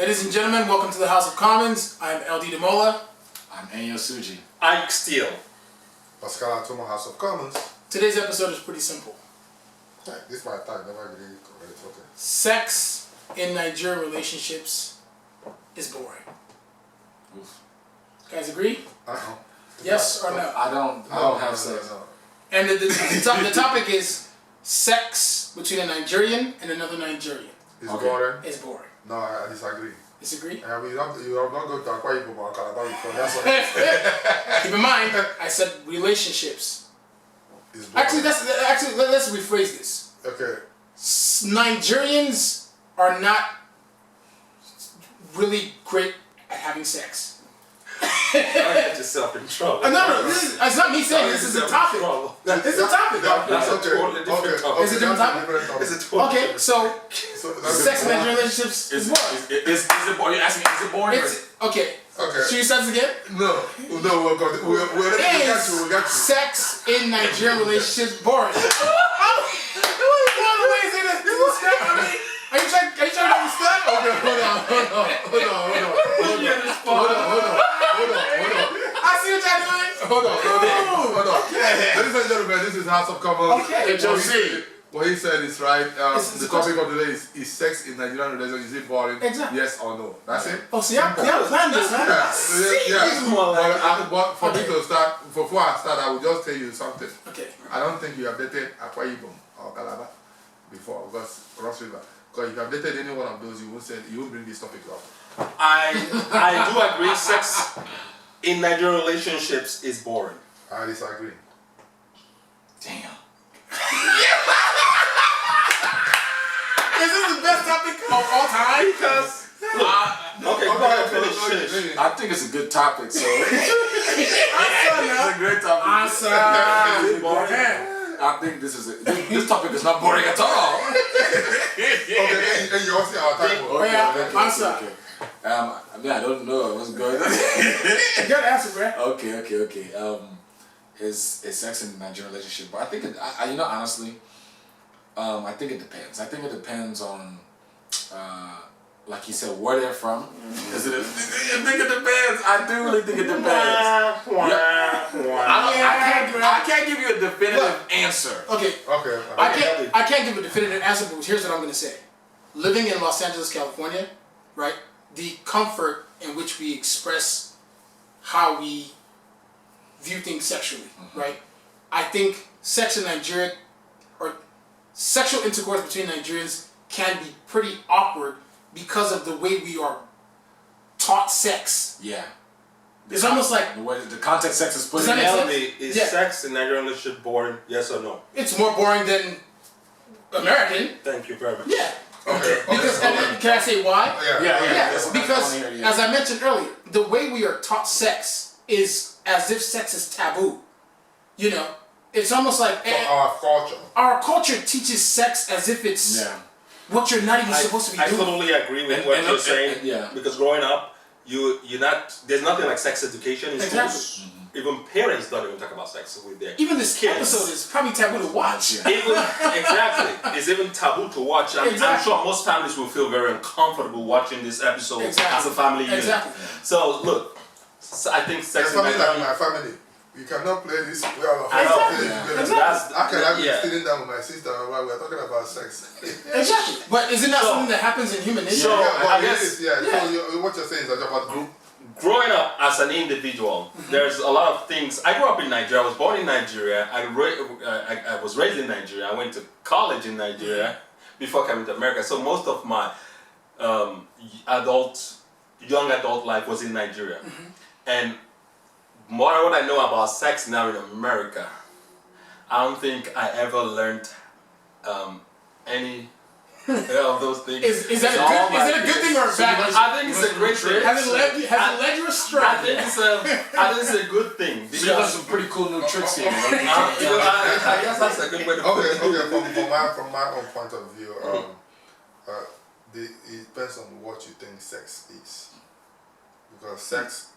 Ladies and gentlemen, welcome to the House of Commons. I'm LD Demola. I'm Enyo Suji. Ike Steele. Pascal Atoma, House of Commons. Today's episode is pretty simple. Hey, this is my time, never really correct. Okay. Sex in Nigerian relationships is boring. Oof. Guys agree? Uh-huh. Yes or no? I don't have sex. No. And the topic is sex between a Nigerian and another Nigerian. It's Okay. boring. It's boring. No, I disagree. Disagree? You have not gone to Akwa Ibom or Calabar before. That's what Keep in mind, I said relationships. it's boring. Actually, let's rephrase this. Okay. Nigerians are not really great at having sex. Don't get yourself in trouble. No, it's not me saying this is a topic. It's a topic. That's a okay. totally different topic. Is it a different topic? It's a totally Okay, different so that's sex in boring. Nigerian relationships is boring. Is it boring? You asking me, is it boring? It's okay. Okay. Should you start this again? No, we got you. Sex in Nigerian relationships boring? Are you trying to understand? Okay, hold on. I see what you're doing. Hold on. Ladies and gentlemen, this is House of Commons. Okay. HOC. What he said is right. It's The topic of the day is sex in Nigerian relations. Is it boring? Exactly. Yes or no? That's it. Oh, see, I planned this, man. But for me to start, before I start, I will just tell you something. Okay. I don't think you have dated Akwa Ibom or Calabar before, because Cross River. Because if you have dated any one of those, you won't bring this topic up. I do agree sex in Nigerian relationships is boring. I disagree. Damn. Is this the best topic of all time? Because okay, go ahead, finish. I think it's a good topic, so it's Answer a great topic. Answer. Boring. I think this topic is not boring at all. Okay, and you also our time. Oh, yeah. Answer. Okay. I don't know what's going on. You gotta answer, bro. Okay. Is sex in a Nigerian relationship? But I think honestly, I think it depends. I think it depends on, like you said, where they're from. I think it depends. I do really think it depends. I can't give you a definitive answer. Okay. Okay. I can't give a definitive answer, but here's what I'm gonna say. Living in Los Angeles, California, right? The comfort in which we express how we view things sexually, right? I think sex in Nigeria or sexual intercourse between Nigerians can be pretty awkward because of the way we are taught sex. Yeah. It's almost like the way the context sex is put Does in. that make sense? Is Yeah. sex in Nigerian relationship boring? Yes or no? it's more boring than American. Thank you very much. Yeah. Okay. Because and then, can I say why? Yeah. That's what I Because wanna hear, yeah. as I mentioned earlier, the way we are taught sex is as if sex is taboo. You know, it's almost like Our culture. our culture teaches sex as if it's what you're not even supposed to be I doing. totally agree with And- what and- you're and- saying. yeah. Because growing up, there's nothing like sex education in Exactly. schools. Even parents don't even talk about sex with their Even this kids. episode is probably taboo to watch. Yeah. Exactly. It's even taboo to watch. I'm Exactly. sure most families will feel very uncomfortable watching this episode Exactly. as a family unit. Exactly. So look, I think A sex in family like Nigeria. my family. You cannot play this well. I know. How can I be Yeah. sitting down with my sister while we're talking about sex? Exactly. But isn't that So- something that happens in human nature? So, yeah, but I it guess- is, yeah. So what you're saying is about group. Growing up as an individual, there's a lot of things. I grew up in Nigeria. I was born in Nigeria. I was raised in Nigeria. I went to college in Nigeria before coming to America. So most of my young adult life was in Nigeria. And more what I know about sex now in America, I don't think I ever learned any of those things. Is that a good thing or a bad thing? I think it's a great thing. Has it led you astray? I think it's a good thing. So you got some pretty cool new tricks here. I guess that's a good way to put it. Okay. From my own point of view, it depends on what you think sex is. Because sex,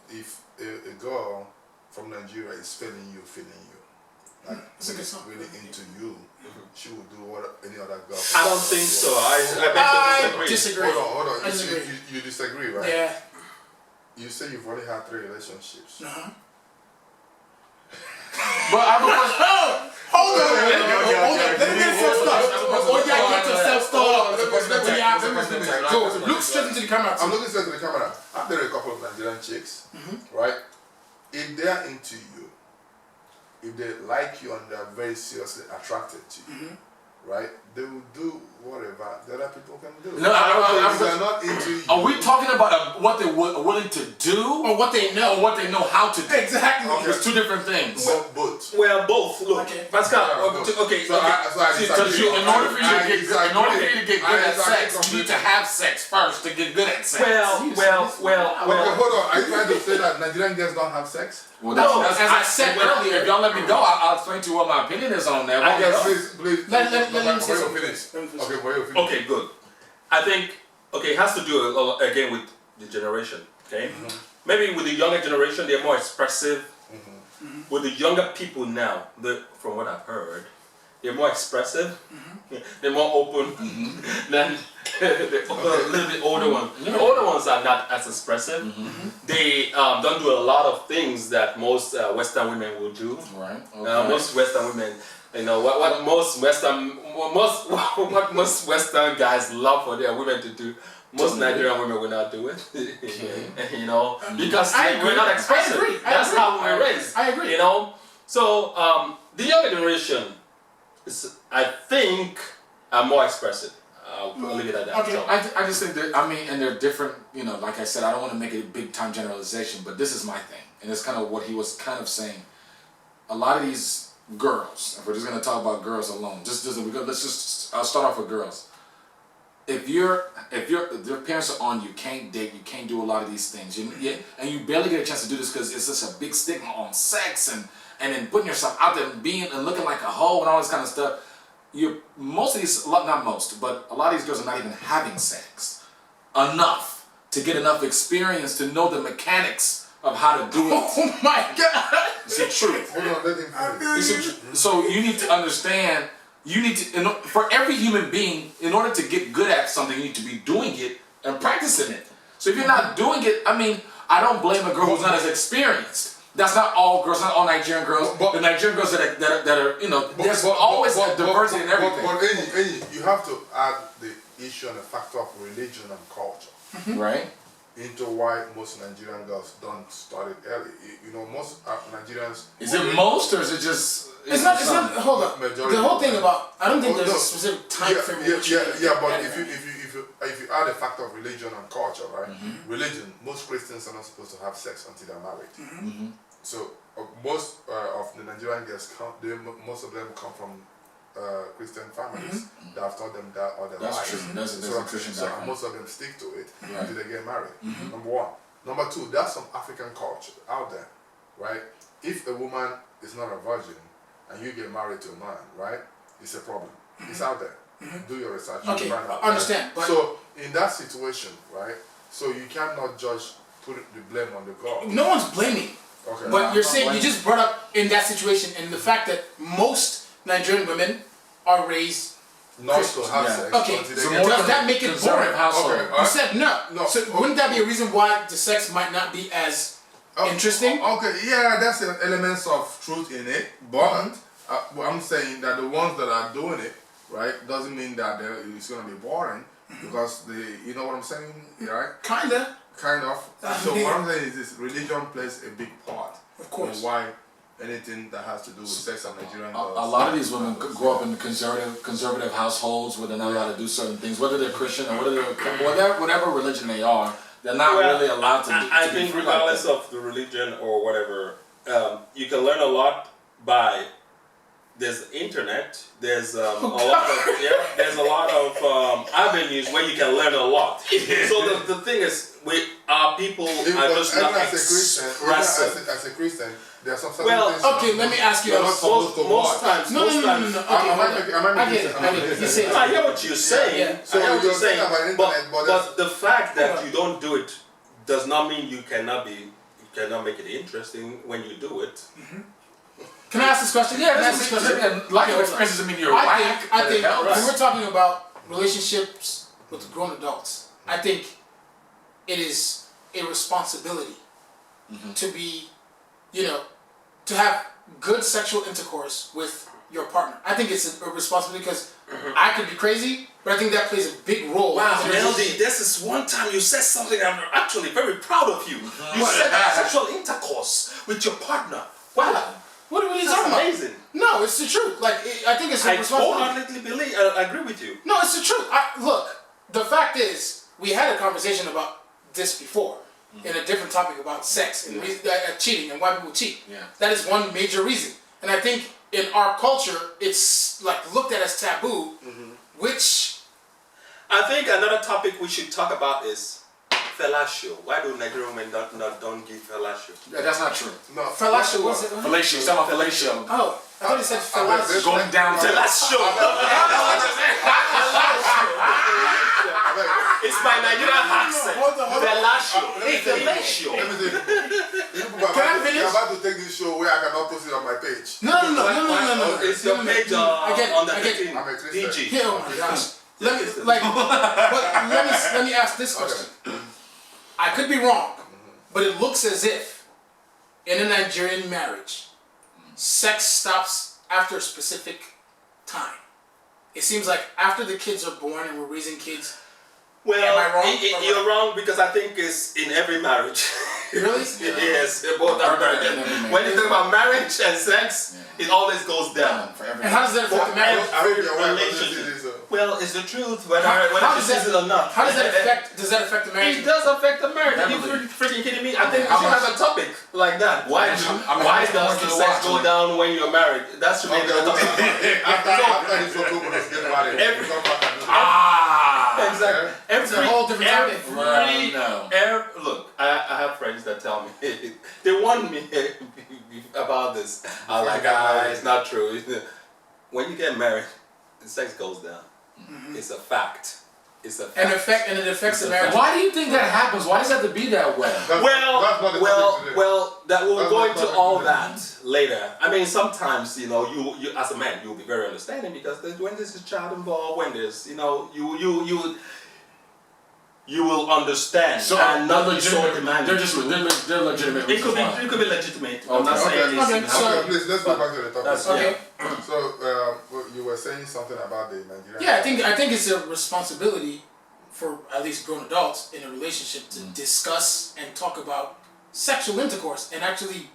if a girl from Nigeria is feeling you, like It's a good song. really into you, she would do what any other girl. I don't think so. I disagree. Hold on. I disagree. You disagree, right? Yeah. You say you've only had 3 relationships. Uh-huh. But I have a question. Hold on. Let me get self-start. Oh, yeah, get yourself started. Go. Look straight into the camera. I'm looking straight to the camera. I've dated a couple of Nigerian chicks, right? If they're into you, if they like you and they're very seriously attracted to you, right? They will do whatever the other people can do. No, if they're not into you. Are we talking about what they're willing to do, Or what they know. or what they know how to do? Exactly. Okay. It's 2 different things. Both. Well, both. Look, Okay. Pascal. Yeah, Okay. So I Because disagree. in order for you to get, in order for you to get good I at disagree sex, you need to have sex first to get good at sex. Okay, hold on. Are you trying to say that Nigerian girls don't have sex? Well, No, that's, as I said earlier, if y'all let me go, I'll explain to you what my opinion is on that. I guess- Please. Let him say Where you something. finish? Let him finish. Okay, where you finish? Okay, good. I think it has to do again with the generation. Okay, maybe with the younger generation they're more expressive. With the younger people now, from what I've heard, they're more expressive. They're more open than the little bit older ones. The older ones are not as expressive. They don't do a lot of things that most Western women will do. Right. Okay. Most Western women, what most Western guys love for their women to do. Most Nigerian women will not do it. Because we're not expressive. I agree. That's how we're raised. I agree. So the younger generation I think are more expressive. I'll leave it at that. Okay. So, I just think that, and they're different, like I said, I don't want to make it a big time generalization, but this is my thing. And it's kind of what he was kind of saying. A lot of these girls, if we're just going to talk about girls alone, I'll start off with girls. If your parents are on you, can't date, you can't do a lot of these things, and you barely get a chance to do this because it's just a big stigma on sex and then putting yourself out there and looking like a hoe and all this kind of stuff. Most of these, not most, but a lot of these girls are not even having sex enough to get enough experience to know the mechanics of how to do it. Oh my God! It's the truth. Hold on, let him finish. So you need to understand. For every human being, in order to get good at something, you need to be doing it and practicing it. So if you're not doing it, I don't blame a girl who's not as experienced. That's not all girls, not all Nigerian girls. But the Nigerian girls that are there's always a diversity in everything. But Enyi, you have to add the issue and the factor of religion and culture Right? into why most Nigerian girls don't start it early. Most Nigerians. Is it most or is it just? It's not. Hold on. Majority. The whole thing about. I don't think Oh, there's no. a specific time frame. But if you add a factor of religion and culture, right? Religion, most Christians are not supposed to have sex until they're married. So most of the Nigerian girls most of them come from Christian families that have taught them that all their lives. That's true. That's a Christian So background. most of them stick to it Right. until they get married. Number one. Number two, there's some African culture out there, right? If a woman is not a virgin and you get married to a man, right? It's a problem. It's out there. Do your research. you Okay, find out, I understand. right? But So in that situation, right? So you cannot put the blame on the girl. no one's blaming. Okay. But you're saying you just brought up in that situation and the fact that most Nigerian women are raised. not to have Yeah. sex Okay, until they so get does married. that make it Conservative boring? household. Okay, You said no. No. So wouldn't that be a reason why the sex might not be as interesting? Okay, yeah, that's an elements of truth in it, but what I'm saying that the ones that are doing it, right, doesn't mean that it's gonna be boring because you know what I'm saying, right? Kinda. Kind of. So what I'm saying is this: religion plays a big part. Of course. In why anything that has to do with sex and Nigerian girls. A lot of these women grow up in conservative households where they're not allowed to do certain things, whether they're Christian or whatever religion they are. They're not really allowed to. I be think free regardless like of the religion or whatever, you can learn a lot by. There's the internet. There's a lot of avenues where you can learn a lot. So the thing is, our people are just not expressive. As a Christian, there are some certain Well, things. Okay, let me ask you You're not this. supposed to Most watch. times, No. Okay, Am I making sense? I get it. You say I hear what you're saying. Yeah. So I hear what you're you're saying saying. about internet, but But the fact that you don't do it does not mean you cannot make it interesting when you do it. Can I ask this question? Yeah, Can I ask this this is question? and lack of experience doesn't mean you're I whack, think, but it helps. when we're talking about relationships with grown adults, I think it is a responsibility to be, to have good sexual intercourse with your partner. I think it's a responsibility because I could be crazy, but I think that plays a big role. Wow, Melody, this is one time you said something I'm actually very proud of you. You said sexual intercourse with your partner. Wow. What are you That's talking about? amazing. No, it's the truth. Like, I think it's a I responsibility. totally agree with you. No, it's the truth. Look, the fact is, we had a conversation about this before in a different topic about sex and cheating and why people cheat. Yeah. That is one major reason. And I think in our culture, it's like looked at as taboo, which... I think another topic we should talk about is fellatio. Why do Nigerian women don't give fellatio? Yeah, that's not true. No, Fellatio, what's it? Fellatio, you're talking about fellatio. Oh, I thought you said fellatio. Going down to Fellatio. It's my Nigerian accent. Hold on. Fellatio. Let Fellatio. me say, Can I finish? you're about to take this show where I cannot post it on my page. No. It's your page I get it, on the I get it. 13. I'm a Christian. DG. Yeah, oh my gosh. Let me ask this question. I could be wrong, but it looks as if in a Nigerian marriage, sex stops after a specific time. It seems like after the kids are born and we're raising kids. Well, Am I wrong? you're wrong because I think it's in every marriage. Really? Yes, both are married. When you talk about marriage and sex, it always goes down. for everything. And how does that affect the marriage? I hope your wife Relationship. doesn't see this. Well, it's the truth, whether How she sees it or not. How does that affect? Does that affect the marriage? It does affect the marriage. Are you freaking kidding me? I think we should have a topic like that. Why does the sex go down when you're married? That should be the topic. After this photo, we're going to get married. Every- We'll come back and do that. Exactly. It's a whole different topic. Look, I have friends that tell me they warn me about this. I'm like, it's not true. When you get married, the sex goes down. It's a fact. It's a fact. And it affects the marriage. Why do you think that happens? Why does it have to be that way? That's not the topic today. That we'll That's go not into topic all today. that later. I mean, sometimes you as a man, you'll be very understanding because when there's a child involved, when there's you will understand and not be so demanding. They're legitimate. It could be legitimate. I'm not Okay. saying Okay. it's So- Okay, please, let's go back to the topic. That's Okay. So, you were saying something about the Nigerian... Yeah, I think it's a responsibility for at least grown adults in a relationship to discuss and talk about sexual intercourse and actually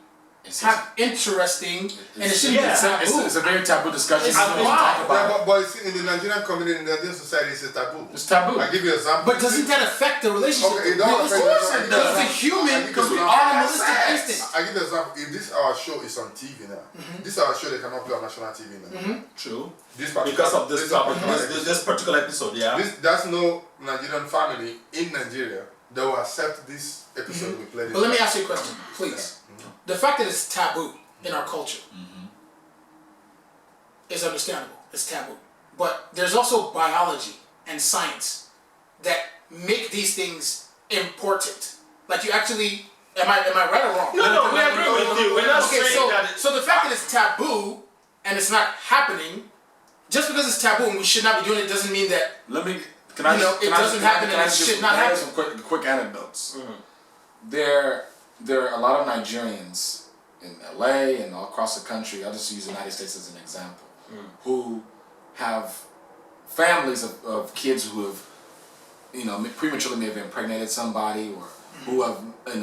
have interesting and it shouldn't be taboo. It's a very taboo discussion. It's You don't why. talk about it. But see, in the Nigerian community, in the Nigerian society, it's a taboo. It's taboo. I give you an example. But doesn't that affect the relationship? Okay, it does affect Of course the it does. It's a human, because we are animalistic instinct. I give you an example. If this our show is on TV now, this our show they cannot play on national TV now. True. This particular, Because of this topic, episode. this particular episode, yeah. There's no Nigerian family in Nigeria that will accept this episode we played. But let me ask you a question, please. The fact that it's taboo in our culture is understandable. It's taboo. But there's also biology and science that make these things important. Like you actually, am I right or wrong? No, we agree with you. We're not saying that. So the fact that it's taboo and it's not happening, just because it's taboo and we should not be doing it doesn't mean that Can I it doesn't happen and it should not happen. Some quick anecdotes. There are a lot of Nigerians in LA and all across the country, I'll just use the United States as an example, who have families of kids who have, prematurely may have impregnated somebody, or who have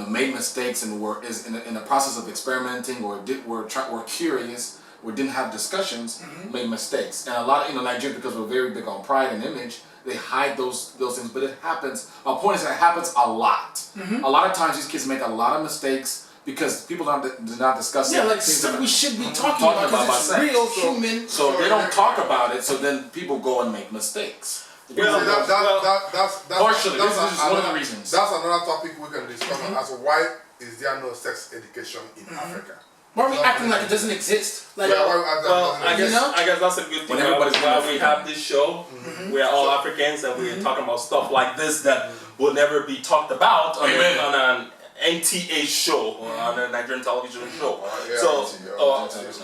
made mistakes and were in the process of experimenting, or were curious, or didn't have discussions, made mistakes. And a lot of Nigerians, because we're very big on pride and image, they hide those things, but it happens. My point is that it happens a lot. A lot of times these kids make a lot of mistakes because people do not discuss stuff we should be talking about because it's real human. So they don't talk about it, so then people go and make mistakes. Well, that's partially. This is just one of the reasons. That's another topic we can discuss as to why is there no sex education in Africa. Why are we acting like it doesn't exist? Like, I guess that's a good thing. When everybody's Why we have this show, we are all Africans and we're talking about stuff like this that will never be talked about on an NTA show on a Nigerian television show. Yeah, So,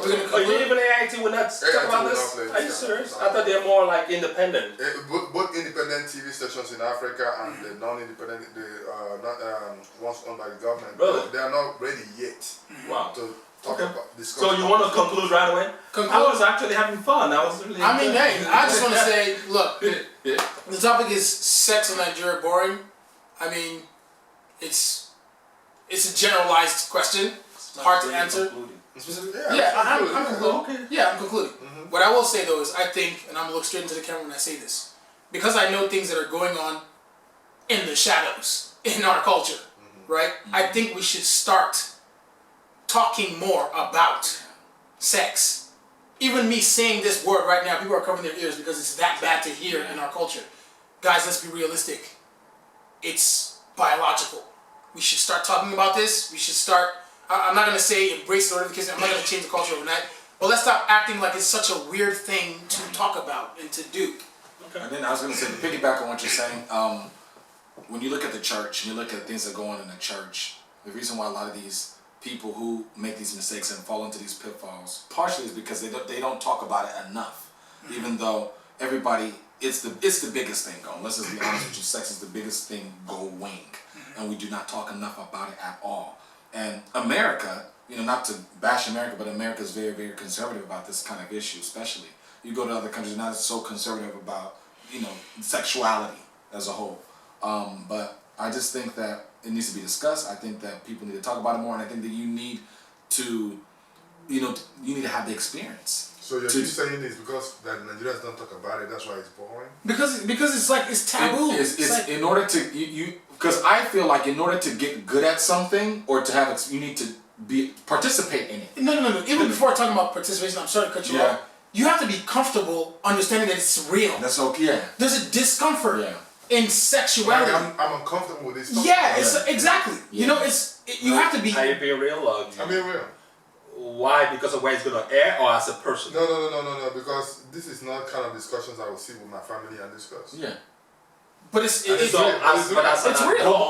We're even AIT will not talk about this? Are you serious? I thought they're more like independent. Both independent TV stations in Africa and the non-independent, ones owned by the government, Really? they are not ready yet Wow. to talk about discuss. So you want to conclude right away? I was actually having fun. I was really. I mean, hey, I just want to say, look, Yeah. the topic is sex in Nigeria boring. I mean, it's a generalized question. It's hard to answer. Yeah, I'm concluding. Okay. Yeah, I'm concluding. What I will say though is I think, and I'm gonna look straight into the camera when I say this, because I know things that are going on in the shadows in our culture, right? I think we should start talking more about sex. Even me saying this word right now, people are covering their ears because it's that bad to hear in our culture. Guys, let's be realistic. It's biological. We should start talking about this. We should start, I'm not going to say embrace the notification. I'm not going to change the culture overnight. But let's stop acting like it's such a weird thing to talk about and to do. And then I was going to say, to piggyback on what you're saying, when you look at the church and you look at things that go on in the church, the reason why a lot of these people who make these mistakes and fall into these pitfalls, partially is because they don't talk about it enough. Even though everybody, it's the biggest thing going. Let's just be honest with you, sex is the biggest thing going. And we do not talk enough about it at all. And America, not to bash America, but America is very, very conservative about this kind of issue, especially. You go to other countries, not so conservative about, sexuality as a whole. But I just think that it needs to be discussed. I think that people need to talk about it more, and I think that you need to, you need to have the experience. So you're saying this because that Nigerians don't talk about it, that's why it's boring? Because it's taboo. It's like, in order to, because I feel like in order to get good at something or to have, you need to participate in it. No. Even before talking about participation, I'm sorry to cut you off. You have to be comfortable understanding that it's real. That's okay. Yeah. There's a discomfort in sexuality. I'm uncomfortable with this topic. Yeah, exactly. Yeah. You have to be. Are you being real? Or I'm being real. why? Because of where it's going to air, or as a person? No, because this is not kind of discussions I will sit with my family and discuss. Yeah. But it's real.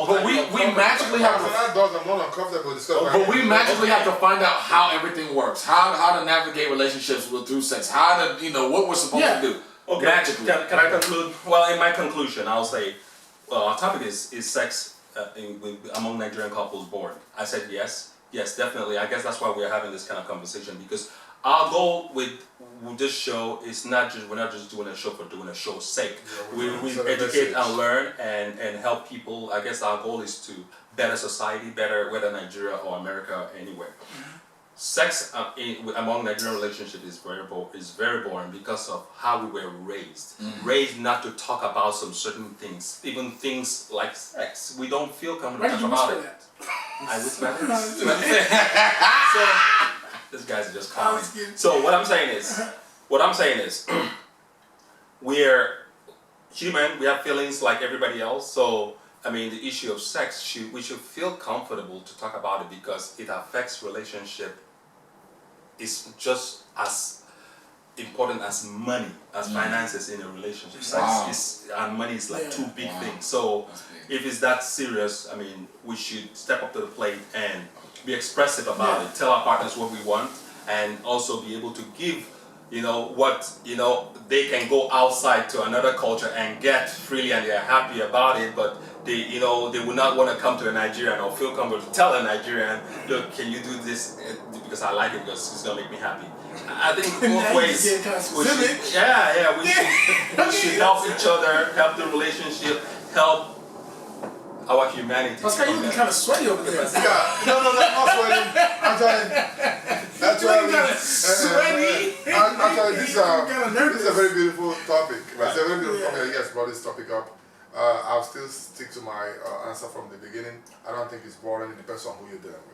But we magically have to. As an adult, I'm not uncomfortable discussing. But we magically have to find out how everything works, how to navigate relationships through sex, how to what we're supposed to do. Okay. Magically. Can I conclude? Well, in my conclusion, I'll say, our topic is sex among Nigerian couples boring. I said yes, definitely. I guess that's why we're having this kind of conversation, because our goal with this show is we're not just doing a show for doing a show's sake. We educate and learn and help people. I guess our goal is to better society, better whether Nigeria or America or anywhere. Sex among Nigerian relationships is very boring because of how we were raised. Raised not to talk about some certain things, even things like sex. We don't feel comfortable to talk about it. I whisper that. So this guy's just calling. So what I'm saying is, we're human. We have feelings like everybody else. So I mean, the issue of sex, we should feel comfortable to talk about it because it affects relationship. It's just as important as money, as finances in a relationship. Sex and money is like two big things. So if it's that serious, I mean, we should step up to the plate and be expressive about it. Tell our partners what we want, and also be able to give, what they can go outside to another culture and get freely, and they're happy about it. But they would not want to come to a Nigerian or feel comfortable to tell a Nigerian, look, can you do this because I like it because it's gonna make me happy. I think both ways. We should help each other, help the relationship, help our humanity. Pascal, you looking kind of sweaty over there. No, I'm not sweating. Actually, sweaty. Actually, this is a very beautiful topic. Right? It's a very beautiful topic. Yes, brought this topic up. I'll still stick to my answer from the beginning. I don't think it's boring. It depends on who you're dealing with.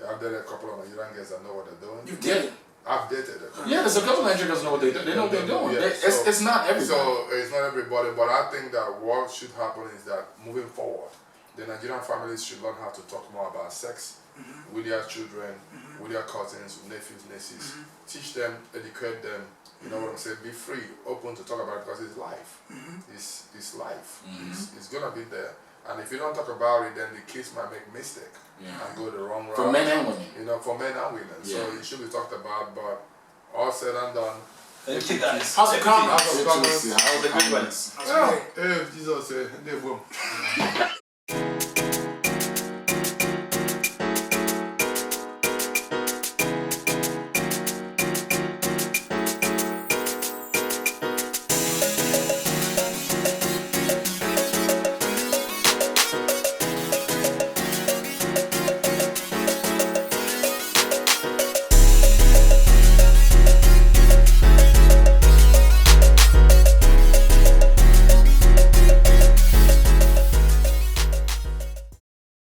I've dated a couple of Nigerian guys that know what they're doing. You did? I've dated a couple. Yeah, there's a couple of Nigerians know what they do. They know what they're doing. It's not everybody. So it's not everybody, but I think that what should happen is that moving forward, the Nigerian families should learn how to talk more about sex with their children, with their cousins, with nephews, nieces. Teach them, educate them. You know what I'm saying? Be free, open to talk about it because it's life. It's life. It's gonna be there. And if you don't talk about it, then the kids might make mistake and go the wrong route. For men and women. You know, for men and women. So it should be talked about, but all said and done. Thank you guys. How's it coming? That was a good one. That was a good one. Hey, Jesus said,